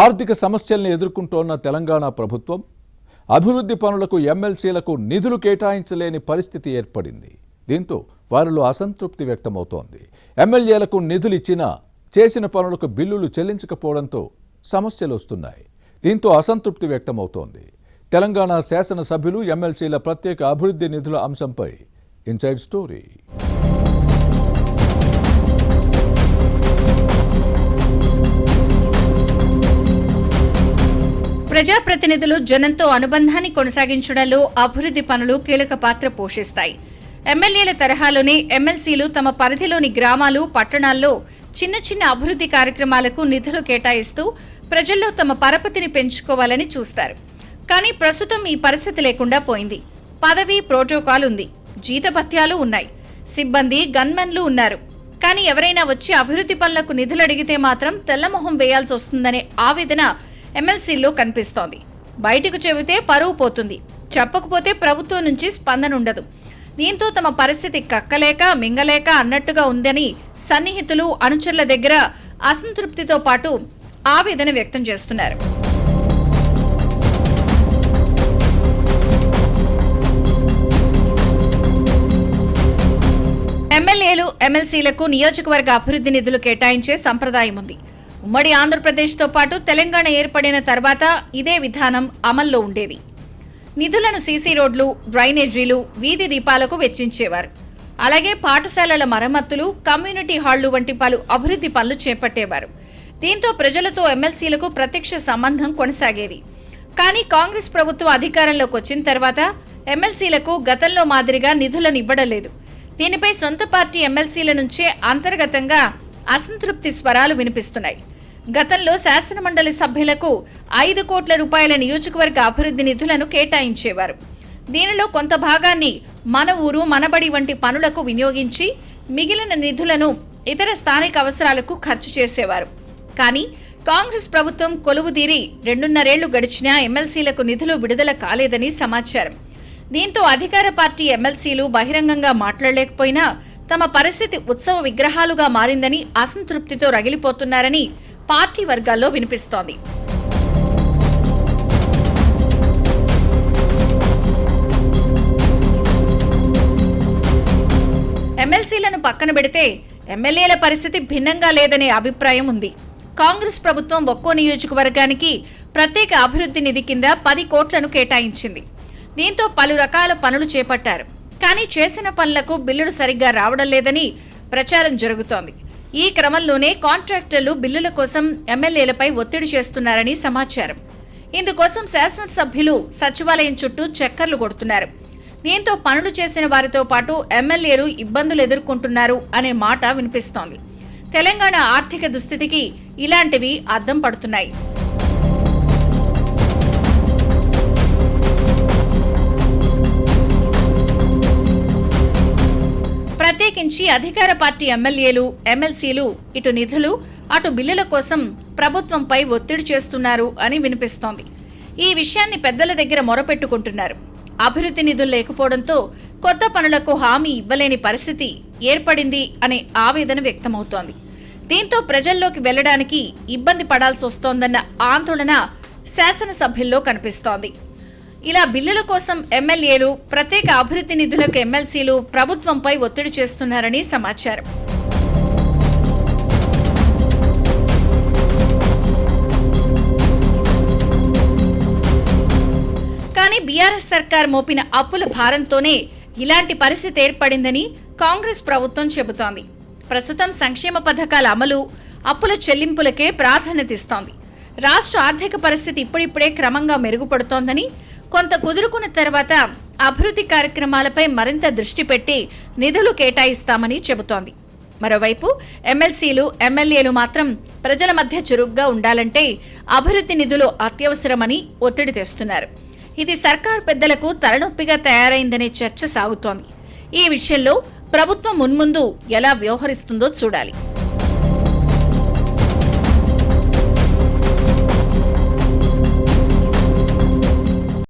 ఆర్థిక సమస్యల్ని ఎదుర్కొంటోన్న తెలంగాణ ప్రభుత్వం అభివృద్ధి పనులకు ఎమ్మెల్సీలకు నిధులు కేటాయించలేని పరిస్థితి ఏర్పడింది. దీంతో వారిలో అసంతృప్తి వ్యక్తమవుతోంది. ఎమ్మెల్యేలకు నిధులు ఇచ్చినా చేసిన పనులకు బిల్లులు చెల్లించకపోవడంతో సమస్యలు వస్తున్నాయి. దీంతో అసంతృప్తి వ్యక్తమవుతోంది. తెలంగాణ శాసనసభ్యులు ఎమ్మెల్సీల ప్రత్యేక అభివృద్ధి నిధుల అంశంపై ఇన్సైడ్ స్టోరీ. ప్రజాప్రతినిధులు జనంతో అనుబంధాన్ని కొనసాగించడంలో అభివృద్ధి పనులు కీలక పాత్ర పోషిస్తాయి. ఎమ్మెల్యేల తరహాలోనే ఎమ్మెల్సీలు తమ పరిధిలోని గ్రామాలు, పట్టణాల్లో చిన్న చిన్న అభివృద్ధి కార్యక్రమాలకు నిధులు కేటాయిస్తూ ప్రజల్లో తమ పరపతిని పెంచుకోవాలని చూస్తారు. కానీ ప్రస్తుతం ఈ పరిస్థితి లేకుండా పోయింది. పదవి, ప్రోటోకాల్ ఉంది, జీతభత్యాలు ఉన్నాయి, సిబ్బంది, గన్మెన్లు ఉన్నారు. కానీ ఎవరైనా వచ్చి అభివృద్ధి పనులకు నిధులు అడిగితే మాత్రం తెల్లమొహం వేయాల్సి వస్తుందనే ఆవేదన ఎమ్మెల్సీల్లో కనిపిస్తోంది. బయటకు చెబితే పరువు పోతుంది, చెప్పకపోతే ప్రభుత్వం నుంచి స్పందన ఉండదు. దీంతో తమ పరిస్థితి కక్కలేక మింగలేక అన్నట్టుగా ఉందని సన్నిహితులు, అనుచరుల దగ్గర అసంతృప్తితో పాటు ఆవేదన వ్యక్తం చేస్తున్నారు. ఎమ్మెల్యేలు, ఎమ్మెల్సీలకు నియోజకవర్గ అభివృద్ధి నిధులు కేటాయించే సంప్రదాయం ఉంది. ఉమ్మడి ఆంధ్రప్రదేశ్తో పాటు తెలంగాణ ఏర్పడిన తర్వాత ఇదే విధానం అమల్లో ఉండేది. నిధులను సీసీ రోడ్లు, డ్రైనేజీలు, వీధి దీపాలకు వెచ్చించేవారు. అలాగే పాఠశాలల మరమ్మతులు, కమ్యూనిటీ హాళ్లు వంటి పలు అభివృద్ధి పనులు చేపట్టేవారు. దీంతో ప్రజలతో ఎమ్మెల్సీలకు ప్రత్యక్ష సంబంధం కొనసాగేది. కానీ కాంగ్రెస్ ప్రభుత్వం అధికారంలోకి వచ్చిన తర్వాత ఎమ్మెల్సీలకు గతంలో మాదిరిగా నిధులను ఇవ్వడం లేదు. దీనిపై సొంత పార్టీ ఎమ్మెల్సీల నుంచే అంతర్గతంగా అసంతృప్తి స్వరాలు వినిపిస్తున్నాయి. గతంలో శాసనమండలి సభ్యులకు 5 కోట్ల రూపాయల నియోజకవర్గ అభివృద్ధి నిధులను కేటాయించేవారు. దీనిలో కొంత భాగాన్ని మన ఊరు, మనబడి వంటి పనులకు వినియోగించి మిగిలిన నిధులను ఇతర స్థానిక అవసరాలకు ఖర్చు చేసేవారు. కానీ కాంగ్రెస్ ప్రభుత్వం కొలువుదీరి 2.5 ఏళ్లు గడిచినా ఎమ్మెల్సీలకు నిధులు విడుదల కాలేదని సమాచారం. దీంతో అధికార పార్టీ ఎమ్మెల్సీలు బహిరంగంగా మాట్లాడలేకపోయినా తమ పరిస్థితి ఉత్సవ విగ్రహాలుగా మారిందని అసంతృప్తితో రగిలిపోతున్నారని పార్టీ వర్గాల్లో వినిపిస్తోంది. ఎమ్మెల్సీలను పక్కన పెడితే ఎమ్మెల్యేల పరిస్థితి భిన్నంగా లేదనే అభిప్రాయం ఉంది. కాంగ్రెస్ ప్రభుత్వం ఒక్కో నియోజకవర్గానికి ప్రత్యేక అభివృద్ధి నిధి కింద 10 కోట్లను కేటాయించింది. దీంతో పలు రకాల పనులు చేపట్టారు. కానీ చేసిన పనులకు బిల్లులు సరిగ్గా రావడం లేదని ప్రచారం జరుగుతోంది. ఈ క్రమంలోనే కాంట్రాక్టర్లు బిల్లుల కోసం ఎమ్మెల్యేలపై ఒత్తిడి చేస్తున్నారని సమాచారం. ఇందుకోసం శాసనసభ్యులు సచివాలయం చుట్టూ చక్కర్లు కొడుతున్నారు. దీంతో పనులు చేసిన వారితో పాటు ఎమ్మెల్యేలు ఇబ్బందులు ఎదుర్కొంటున్నారు అనే మాట వినిపిస్తోంది. తెలంగాణ ఆర్థిక దుస్థితికి ఇలాంటివి అద్దం పడుతున్నాయి. ప్రత్యేకించి అధికార పార్టీ ఎమ్మెల్యేలు, ఎమ్మెల్సీలు ఇటు నిధులు, అటు బిల్లుల కోసం ప్రభుత్వంపై ఒత్తిడి చేస్తున్నారు అని వినిపిస్తోంది. ఈ విషయాన్ని పెద్దల దగ్గర మొరపెట్టుకుంటున్నారు. అభివృద్ధి నిధులు లేకపోవడంతో కొత్త పనులకు హామీ ఇవ్వలేని పరిస్థితి ఏర్పడింది అనే ఆవేదన వ్యక్తమవుతోంది. దీంతో ప్రజల్లోకి వెళ్లడానికి ఇబ్బంది పడాల్సి వస్తోందన్న ఆందోళన శాసనసభ్యుల్లో కనిపిస్తోంది. ఇలా బిల్లుల కోసం ఎమ్మెల్యేలు, ప్రత్యేక అభివృద్ధి నిధులకు ఎమ్మెల్సీలు ప్రభుత్వంపై ఒత్తిడి చేస్తున్నారని సమాచారం. కానీ బీఆర్ఎస్ సర్కార్ మోపిన అప్పుల భారంతోనే ఇలాంటి పరిస్థితి ఏర్పడిందని కాంగ్రెస్ ప్రభుత్వం చెబుతోంది. ప్రస్తుతం సంక్షేమ పథకాల అమలు, అప్పుల చెల్లింపులకే ప్రాధాన్యత ఇస్తోంది. రాష్ట్ర ఆర్థిక పరిస్థితి ఇప్పుడిప్పుడే క్రమంగా మెరుగుపడుతోందని, కొంత కుదురుకున్న తర్వాత అభివృద్ధి కార్యక్రమాలపై మరింత దృష్టి పెట్టి నిధులు కేటాయిస్తామని చెబుతోంది. మరోవైపు ఎమ్మెల్సీలు, ఎమ్మెల్యేలు మాత్రం ప్రజల మధ్య చురుగ్గా ఉండాలంటే అభివృద్ధి నిధులు అత్యవసరమని ఒత్తిడి తెస్తున్నారు. ఇది సర్కార్ పెద్దలకు తలనొప్పిగా తయారైందనే చర్చ సాగుతోంది. ఈ విషయంలో ప్రభుత్వం మున్ముందు ఎలా వ్యవహరిస్తుందో చూడాలి.